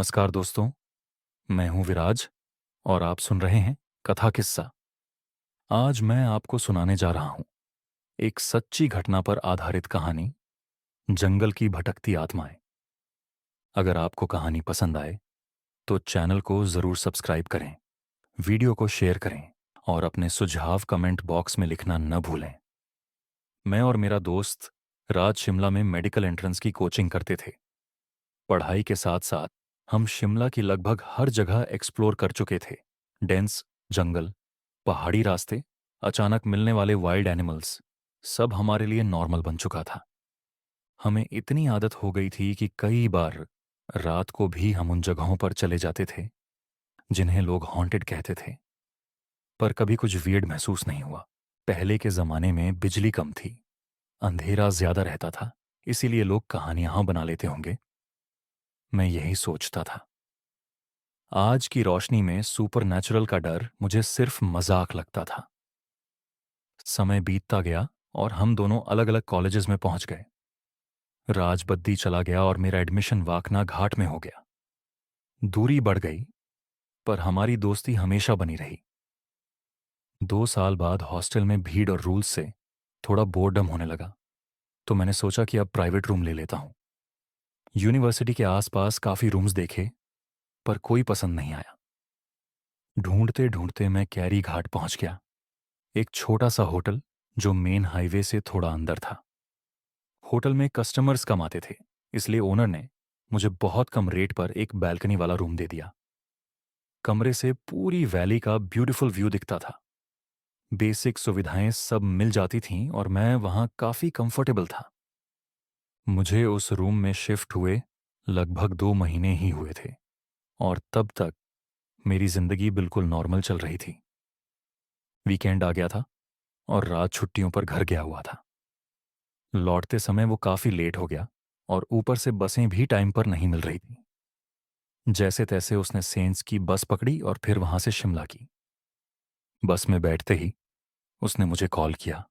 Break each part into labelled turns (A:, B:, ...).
A: नमस्कार दोस्तों, मैं हूं विराज और आप सुन रहे हैं कथा किस्सा। आज मैं आपको सुनाने जा रहा हूं एक सच्ची घटना पर आधारित कहानी, जंगल की भटकती आत्माएं। अगर आपको कहानी पसंद आए तो चैनल को जरूर सब्सक्राइब करें, वीडियो को शेयर करें और अपने सुझाव कमेंट बॉक्स में लिखना न भूलें। मैं और मेरा दोस्त राज शिमला में मेडिकल एंट्रेंस की कोचिंग करते थे। पढ़ाई के साथ साथ हम शिमला की लगभग हर जगह एक्सप्लोर कर चुके थे। डेंस जंगल, पहाड़ी रास्ते, अचानक मिलने वाले वाइल्ड एनिमल्स, सब हमारे लिए नॉर्मल बन चुका था। हमें इतनी आदत हो गई थी कि कई बार रात को भी हम उन जगहों पर चले जाते थे जिन्हें लोग हॉन्टेड कहते थे। पर कभी कुछ वियर्ड महसूस नहीं हुआ। पहले के जमाने में बिजली कम थी, अंधेरा ज्यादा रहता था, इसीलिए लोग कहानियां बना लेते होंगे। मैं यही सोचता था। आज की रोशनी में सुपरनैचुरल का डर मुझे सिर्फ मजाक लगता था। समय बीतता गया और हम दोनों अलग अलग कॉलेजेस में पहुंच गए। राज बद्दी चला गया और मेरा एडमिशन वाकना घाट में हो गया। दूरी बढ़ गई, पर हमारी दोस्ती हमेशा बनी रही। 2 साल बाद हॉस्टल में भीड़ और रूल्स से थोड़ा बोर्डम होने लगा, तो मैंने सोचा कि अब प्राइवेट रूम ले लेता हूं। यूनिवर्सिटी के आसपास काफी रूम्स देखे, पर कोई पसंद नहीं आया। ढूंढते ढूंढते मैं कैरी घाट पहुंच गया, एक छोटा सा होटल जो मेन हाईवे से थोड़ा अंदर था। होटल में कस्टमर्स कम आते थे, इसलिए ओनर ने मुझे बहुत कम रेट पर एक बैल्कनी वाला रूम दे दिया। कमरे से पूरी वैली का ब्यूटीफुल व्यू दिखता था। बेसिक सुविधाएं सब मिल जाती थीं और मैं वहां काफी कंफर्टेबल था। मुझे उस रूम में शिफ्ट हुए लगभग 2 महीने ही हुए थे और तब तक मेरी जिंदगी बिल्कुल नॉर्मल चल रही थी। वीकेंड आ गया था और रात छुट्टियों पर घर गया हुआ था। लौटते समय वो काफी लेट हो गया और ऊपर से बसें भी टाइम पर नहीं मिल रही थी। जैसे तैसे उसने सेंस की बस पकड़ी और फिर वहां से शिमला की। बस में बैठते ही उसने मुझे कॉल किया।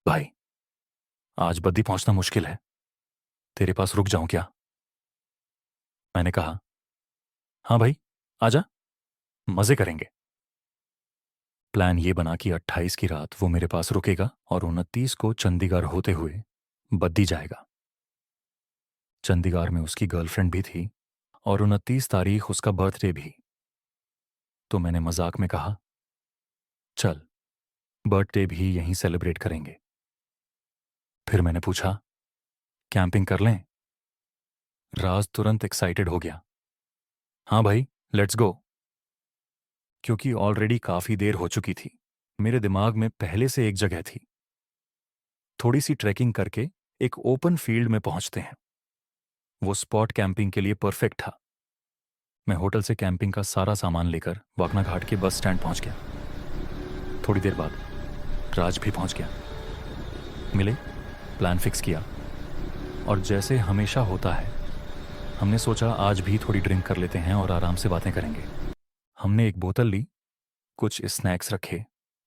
A: भाई, आज बद्दी पहुंचना मुश्किल है, तेरे पास रुक जाऊं क्या? मैंने कहा, हाँ भाई, आजा, मजे करेंगे। प्लान ये बना कि 28 की रात वो मेरे पास रुकेगा और 29 को चंडीगढ़ होते हुए बद्दी जाएगा। चंडीगढ़ में उसकी गर्लफ्रेंड भी थी और 29 तारीख उसका बर्थडे भी। तो मैंने मजाक में कहा, चल, बर्थडे भी यहीं सेलिब्रेट करेंगे। फिर मैंने पूछा, कैंपिंग कर लें? राज तुरंत एक्साइटेड हो गया। हाँ भाई, लेट्स गो। क्योंकि ऑलरेडी काफी देर हो चुकी थी, मेरे दिमाग में पहले से एक जगह थी। थोड़ी सी ट्रैकिंग करके एक ओपन फील्ड में पहुंचते हैं। वो स्पॉट कैंपिंग के लिए परफेक्ट था। मैं होटल से कैंपिंग का सारा सामान लेकर वाकना घाट के बस स्टैंड पहुंच गया। थोड़ी देर बाद राज भी पहुंच गया। मिले, प्लान फिक्स किया और जैसे हमेशा होता है, हमने सोचा आज भी थोड़ी ड्रिंक कर लेते हैं और आराम से बातें करेंगे। हमने एक बोतल ली, कुछ स्नैक्स रखे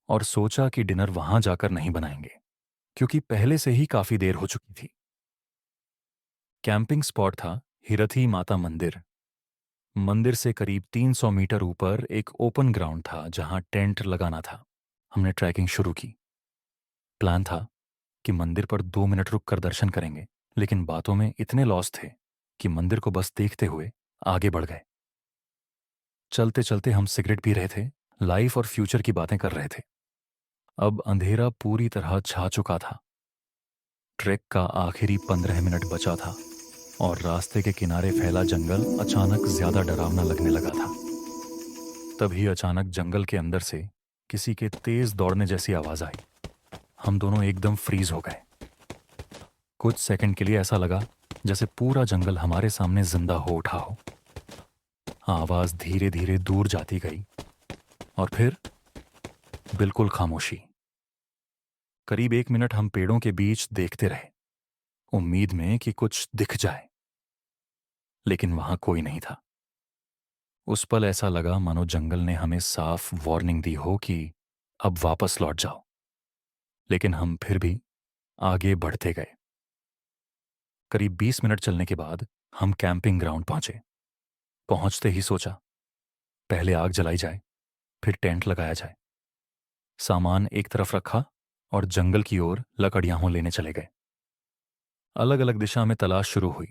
A: और सोचा कि डिनर वहां जाकर नहीं बनाएंगे, क्योंकि पहले से ही काफी देर हो चुकी थी। कैंपिंग स्पॉट था हिरथी माता मंदिर। मंदिर से करीब 300 मीटर ऊपर एक ओपन ग्राउंड था जहां टेंट लगाना था। हमने ट्रैकिंग शुरू की। प्लान था कि मंदिर पर 2 मिनट रुक कर दर्शन करेंगे, लेकिन बातों में इतने लॉस थे कि मंदिर को बस देखते हुए आगे बढ़ गए। चलते चलते हम सिगरेट पी रहे थे, लाइफ और फ्यूचर की बातें कर रहे थे। अब अंधेरा पूरी तरह छा चुका था। ट्रैक का आखिरी 15 मिनट बचा था और रास्ते के किनारे फैला जंगल अचानक ज्यादा डरावना लगने लगा था। तभी अचानक जंगल के अंदर से किसी के तेज दौड़ने जैसी आवाज आई। हम दोनों एकदम फ्रीज हो गए। कुछ सेकंड के लिए ऐसा लगा जैसे पूरा जंगल हमारे सामने जिंदा हो उठा हो। आवाज धीरे धीरे दूर जाती गई और फिर बिल्कुल खामोशी। करीब 1 मिनट हम पेड़ों के बीच देखते रहे, उम्मीद में कि कुछ दिख जाए, लेकिन वहां कोई नहीं था। उस पल ऐसा लगा मानो जंगल ने हमें साफ वार्निंग दी हो कि अब वापस लौट जाओ। लेकिन हम फिर भी आगे बढ़ते गए। करीब 20 मिनट चलने के बाद हम कैंपिंग ग्राउंड पहुंचे। पहुंचते ही सोचा पहले आग जलाई जाए, फिर टेंट लगाया जाए। सामान एक तरफ रखा और जंगल की ओर लकड़ियां लेने चले गए। अलग अलग दिशा में तलाश शुरू हुई।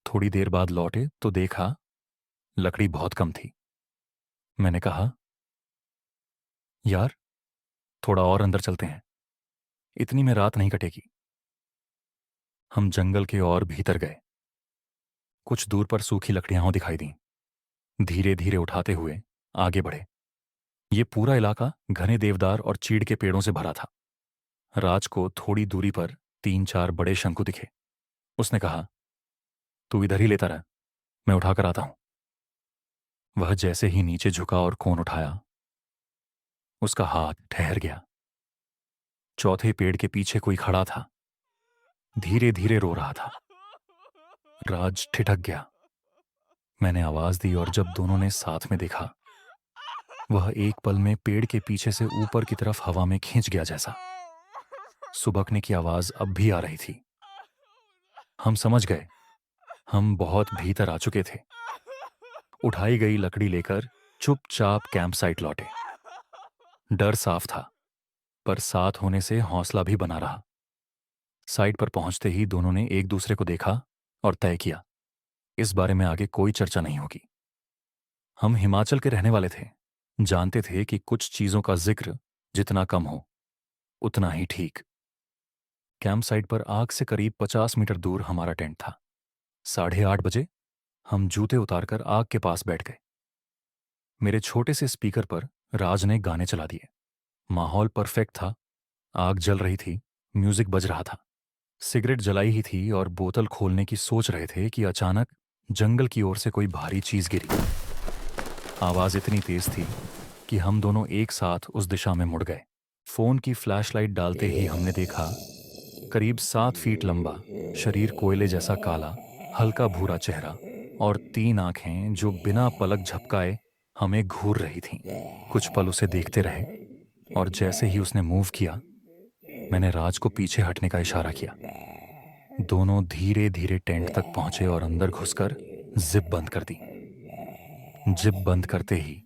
A: थोड़ी देर बाद लौटे तो देखा लकड़ी बहुत कम थी। मैंने कहा, यार थोड़ा और अंदर चलते हैं, इतनी में रात नहीं कटेगी। हम जंगल के और भीतर गए। कुछ दूर पर सूखी लकड़ियां दिखाई दी। धीरे धीरे उठाते हुए आगे बढ़े। ये पूरा इलाका घने देवदार और चीड़ के पेड़ों से भरा था। राज को थोड़ी दूरी पर 3-4 बड़े शंकु दिखे। उसने कहा, तू इधर ही लेता रह, मैं उठाकर आता हूं। वह जैसे ही नीचे झुका और कोन उठाया, उसका हाथ ठहर गया। चौथे पेड़ के पीछे कोई खड़ा था, धीरे धीरे रो रहा था। राज ठिठक गया। मैंने आवाज दी और जब दोनों ने साथ में देखा, वह एक पल में पेड़ के पीछे से ऊपर की तरफ हवा में खींच गया जैसा। सुबकने की आवाज अब भी आ रही थी। हम समझ गए, हम बहुत भीतर आ चुके थे। उठाई गई लकड़ी लेकर चुपचाप कैंप साइट लौटे। डर साफ था, पर साथ होने से हौसला भी बना रहा। साइट पर पहुंचते ही दोनों ने एक दूसरे को देखा और तय किया, इस बारे में आगे कोई चर्चा नहीं होगी। हम हिमाचल के रहने वाले थे, जानते थे कि कुछ चीजों का जिक्र जितना कम हो उतना ही ठीक। कैंप साइट पर आग से करीब 50 मीटर दूर हमारा टेंट था। 8:30 बजे हम जूते उतारकर आग के पास बैठ गए। मेरे छोटे से स्पीकर पर राज ने गाने चला दिए। माहौल परफेक्ट था। आग जल रही थी, म्यूजिक बज रहा था। सिगरेट जलाई ही थी और बोतल खोलने की सोच रहे थे कि अचानक जंगल की ओर से कोई भारी चीज गिरी। आवाज इतनी तेज थी कि हम दोनों एक साथ उस दिशा में मुड़ गए। फोन की फ्लैशलाइट डालते ही हमने देखा, करीब 7 फीट लंबा शरीर, कोयले जैसा काला, हल्का भूरा चेहरा और 3 आंखें जो बिना पलक झपकाए हमें घूर रही थीं। कुछ पल उसे देखते रहे और जैसे ही उसने मूव किया, मैंने राज को पीछे हटने का इशारा किया। दोनों धीरे धीरे टेंट तक पहुंचे और अंदर घुसकर जिप बंद कर दी। जिप बंद करते ही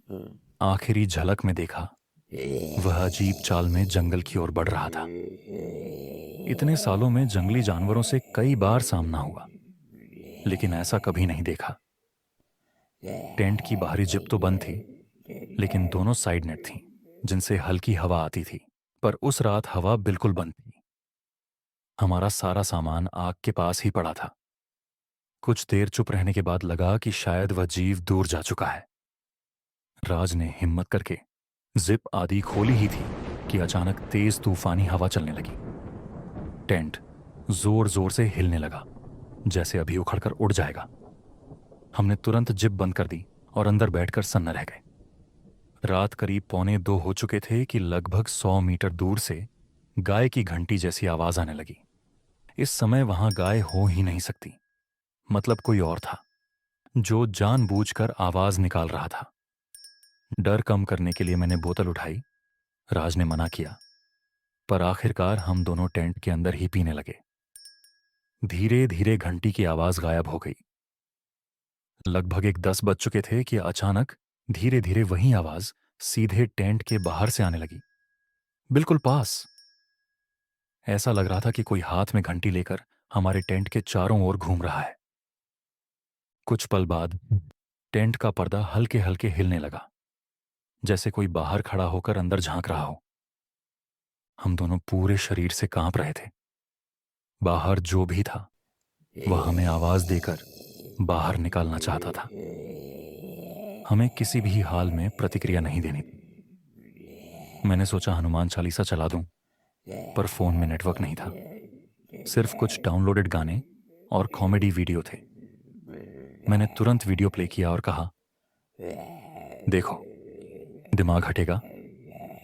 A: आखिरी झलक में देखा, वह अजीब चाल में जंगल की ओर बढ़ रहा था। इतने सालों में जंगली जानवरों से कई बार सामना हुआ, लेकिन ऐसा कभी नहीं देखा। टेंट की बाहरी जिप तो बंद थी, लेकिन दोनों साइड नेट थीं, जिनसे हल्की हवा आती थी। पर उस रात हवा बिल्कुल बंद थी। हमारा सारा सामान आग के पास ही पड़ा था। कुछ देर चुप रहने के बाद लगा कि शायद वह जीव दूर जा चुका है। राज ने हिम्मत करके जिप आदि खोली ही थी कि अचानक तेज तूफानी हवा चलने लगी। टेंट जोर जोर से हिलने लगा, जैसे अभी उखड़कर उड़ जाएगा। हमने तुरंत जिप बंद कर दी और अंदर बैठकर सन्न रह गए। रात करीब 1:45 हो चुके थे कि लगभग 100 मीटर दूर से गाय की घंटी जैसी आवाज आने लगी। इस समय वहां गाय हो ही नहीं सकती, मतलब कोई और था जो जानबूझकर आवाज निकाल रहा था। डर कम करने के लिए मैंने बोतल उठाई। राज ने मना किया, पर आखिरकार हम दोनों टेंट के अंदर ही पीने लगे। धीरे धीरे घंटी की आवाज गायब हो गई। लगभग 10 बज चुके थे कि अचानक धीरे धीरे वही आवाज सीधे टेंट के बाहर से आने लगी, बिल्कुल पास। ऐसा लग रहा था कि कोई हाथ में घंटी लेकर हमारे टेंट के चारों ओर घूम रहा है। कुछ पल बाद टेंट का पर्दा हल्के हल्के हिलने लगा, जैसे कोई बाहर खड़ा होकर अंदर झांक रहा हो। हम दोनों पूरे शरीर से कांप रहे थे। बाहर जो भी था वह हमें आवाज देकर बाहर निकालना चाहता था। हमें किसी भी हाल में प्रतिक्रिया नहीं देनी थी। मैंने सोचा हनुमान चालीसा चला दूं, पर फोन में नेटवर्क नहीं था। सिर्फ कुछ डाउनलोडेड गाने और कॉमेडी वीडियो थे। मैंने तुरंत वीडियो प्ले किया और कहा, देखो, दिमाग हटेगा,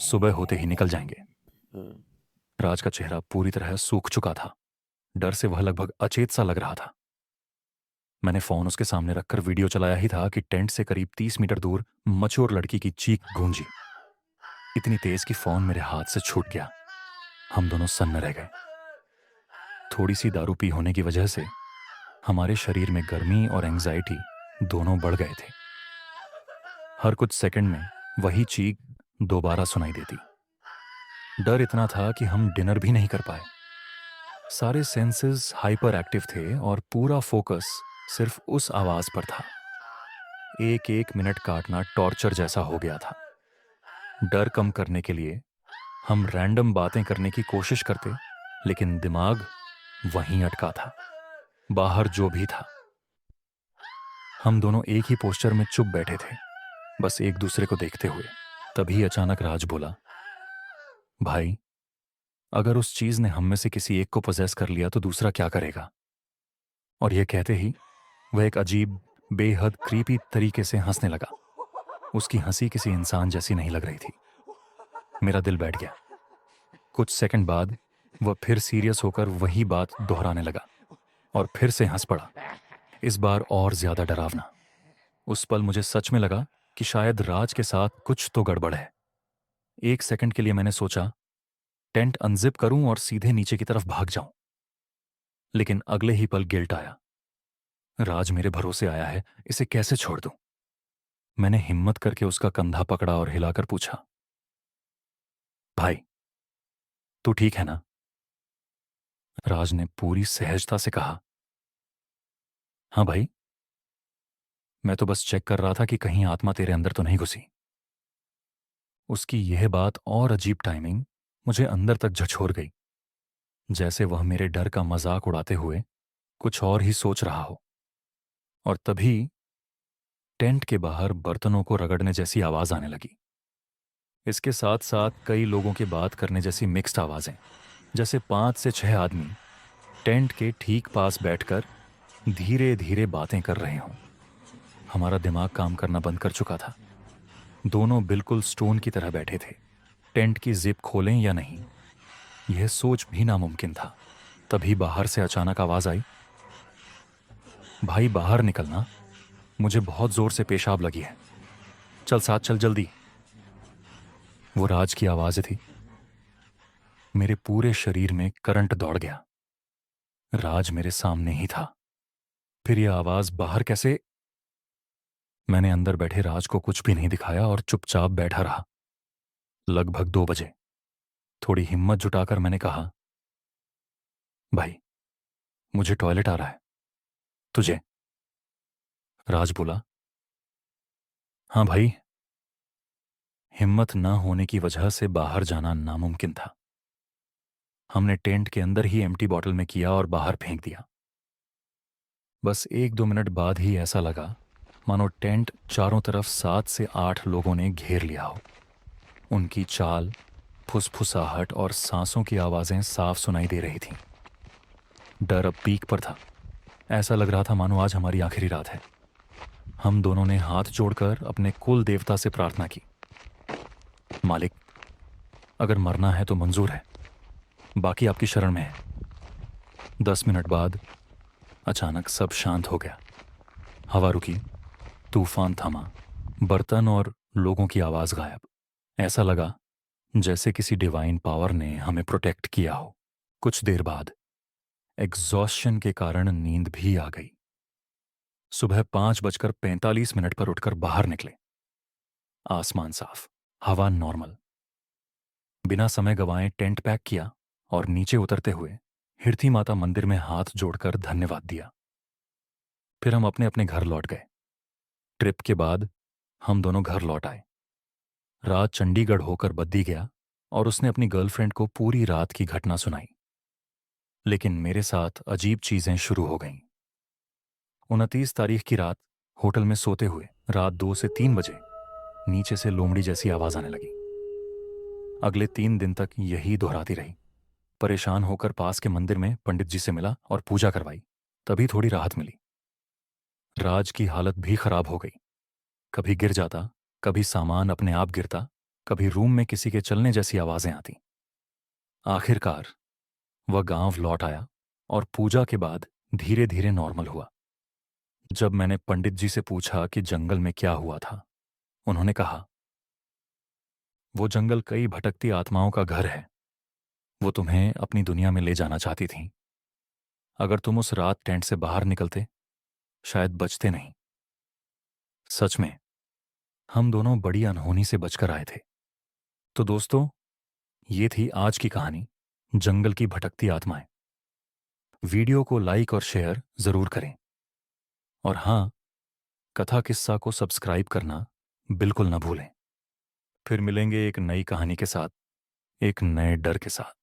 A: सुबह होते ही निकल जाएंगे। राज का चेहरा पूरी तरह सूख चुका था। डर से वह लगभग अचेत सा लग रहा था। मैंने फोन उसके सामने रखकर वीडियो चलाया ही था कि टेंट से करीब 30 मीटर दूर मचोर लड़की की चीख गूंजी, इतनी तेज कि फोन मेरे हाथ से छूट गया। हम दोनों सन्न रह गए। थोड़ी सी दारू पी होने की वजह से हमारे शरीर में गर्मी और एंग्जाइटी दोनों बढ़ गए थे। हर कुछ सेकंड में वही चीख दोबारा सुनाई देती। डर इतना था कि हम डिनर भी नहीं कर पाए। सारे सेंसेस हाइपर एक्टिव थे और पूरा फोकस सिर्फ उस आवाज पर था। एक एक मिनट काटना टॉर्चर जैसा हो गया था। डर कम करने के लिए हम रैंडम बातें करने की कोशिश करते, लेकिन दिमाग वहीं अटका था। बाहर जो भी था, हम दोनों एक ही पोस्चर में चुप बैठे थे, बस एक दूसरे को देखते हुए। तभी अचानक राज बोला, भाई, अगर उस चीज ने हम में से किसी एक को पोजेस कर लिया तो दूसरा क्या करेगा? और यह कहते ही वह एक अजीब, बेहद क्रीपी तरीके से हंसने लगा। उसकी हंसी किसी इंसान जैसी नहीं लग रही थी। मेरा दिल बैठ गया। कुछ सेकंड बाद वह फिर सीरियस होकर वही बात दोहराने लगा और फिर से हंस पड़ा, इस बार और ज्यादा डरावना। उस पल मुझे सच में लगा कि शायद राज के साथ कुछ तो गड़बड़ है। एक सेकंड के लिए मैंने सोचा टेंट अनजिप करूं और सीधे नीचे की तरफ भाग जाऊं, लेकिन अगले ही पल गिल्ट आया। राज मेरे भरोसे आया है, इसे कैसे छोड़ दूं? मैंने हिम्मत करके उसका कंधा पकड़ा और हिलाकर पूछा, भाई, तू ठीक है ना? राज ने पूरी सहजता से कहा, हाँ भाई, मैं तो बस चेक कर रहा था कि कहीं आत्मा तेरे अंदर तो नहीं घुसी। उसकी यह बात और अजीब टाइमिंग मुझे अंदर तक झकझोर गई, जैसे वह मेरे डर का मजाक उड़ाते हुए कुछ और ही सोच रहा हो। और तभी टेंट के बाहर बर्तनों को रगड़ने जैसी आवाज आने लगी। इसके साथ साथ कई लोगों के बात करने जैसी मिक्स्ड आवाजें, जैसे 5 से 6 आदमी टेंट के ठीक पास बैठकर धीरे धीरे बातें कर रहे हों। हमारा दिमाग काम करना बंद कर चुका था। दोनों बिल्कुल स्टोन की तरह बैठे थे। टेंट की जिप खोलें या नहीं, यह सोच भी नामुमकिन था। तभी बाहर से अचानक आवाज आई, भाई बाहर निकलना, मुझे बहुत जोर से पेशाब लगी है, चल साथ चल जल्दी। वो राज की आवाज थी। मेरे पूरे शरीर में करंट दौड़ गया। राज मेरे सामने ही था। फिर यह आवाज बाहर कैसे? मैंने अंदर बैठे राज को कुछ भी नहीं दिखाया और चुपचाप बैठा रहा। लगभग 2 बजे थोड़ी हिम्मत जुटाकर मैंने कहा, भाई, मुझे टॉयलेट आ रहा है, तुझे? राज बोला, हाँ भाई। हिम्मत न होने की वजह से बाहर जाना नामुमकिन था। हमने टेंट के अंदर ही एम्प्टी बॉटल में किया और बाहर फेंक दिया। बस 1-2 मिनट बाद ही ऐसा लगा मानो टेंट चारों तरफ 7 से 8 लोगों ने घेर लिया हो। उनकी चाल, फुसफुसाहट और सांसों की आवाजें साफ सुनाई दे रही थीं। डर अब पीक पर था। ऐसा लग रहा था मानो आज हमारी आखिरी रात है। हम दोनों ने हाथ जोड़कर अपने कुल देवता से प्रार्थना की, मालिक, अगर मरना है तो मंजूर है, बाकी आपकी शरण में है। 10 मिनट बाद अचानक सब शांत हो गया। हवा रुकी, तूफान थमा, बर्तन और लोगों की आवाज गायब। ऐसा लगा जैसे किसी डिवाइन पावर ने हमें प्रोटेक्ट किया हो। कुछ देर बाद एग्जॉस्शन के कारण नींद भी आ गई। सुबह 5:45 पर उठकर बाहर निकले। आसमान साफ, हवा नॉर्मल। बिना समय गंवाए टेंट पैक किया और नीचे उतरते हुए हिरथी माता मंदिर में हाथ जोड़कर धन्यवाद दिया। फिर हम अपने अपने घर लौट गए। ट्रिप के बाद हम दोनों घर लौट आए। रात चंडीगढ़ होकर बद्दी गया और उसने अपनी गर्लफ्रेंड को पूरी रात की घटना सुनाई। लेकिन मेरे साथ अजीब चीजें शुरू हो गईं। 29 तारीख की रात होटल में सोते हुए रात 2 से 3 बजे नीचे से लोमड़ी जैसी आवाज आने लगी। अगले 3 दिन तक यही दोहराती रही। परेशान होकर पास के मंदिर में पंडित जी से मिला और पूजा करवाई, तभी थोड़ी राहत मिली। राज की हालत भी खराब हो गई। कभी गिर जाता, कभी सामान अपने आप गिरता, कभी रूम में किसी के चलने जैसी आवाजें आती। आखिरकार वह गांव लौट आया और पूजा के बाद धीरे धीरे नॉर्मल हुआ। जब मैंने पंडित जी से पूछा कि जंगल में क्या हुआ था, उन्होंने कहा, वो जंगल कई भटकती आत्माओं का घर है। वो तुम्हें अपनी दुनिया में ले जाना चाहती थीं। अगर तुम उस रात टेंट से बाहर निकलते, शायद बचते नहीं। सच में, हम दोनों बड़ी अनहोनी से बचकर आए थे। तो दोस्तों, ये थी आज की कहानी, जंगल की भटकती आत्माएं। वीडियो को लाइक और शेयर जरूर करें। और हाँ, कथा किस्सा को सब्सक्राइब करना बिल्कुल न भूलें। फिर मिलेंगे एक नई कहानी के साथ, एक नए डर के साथ।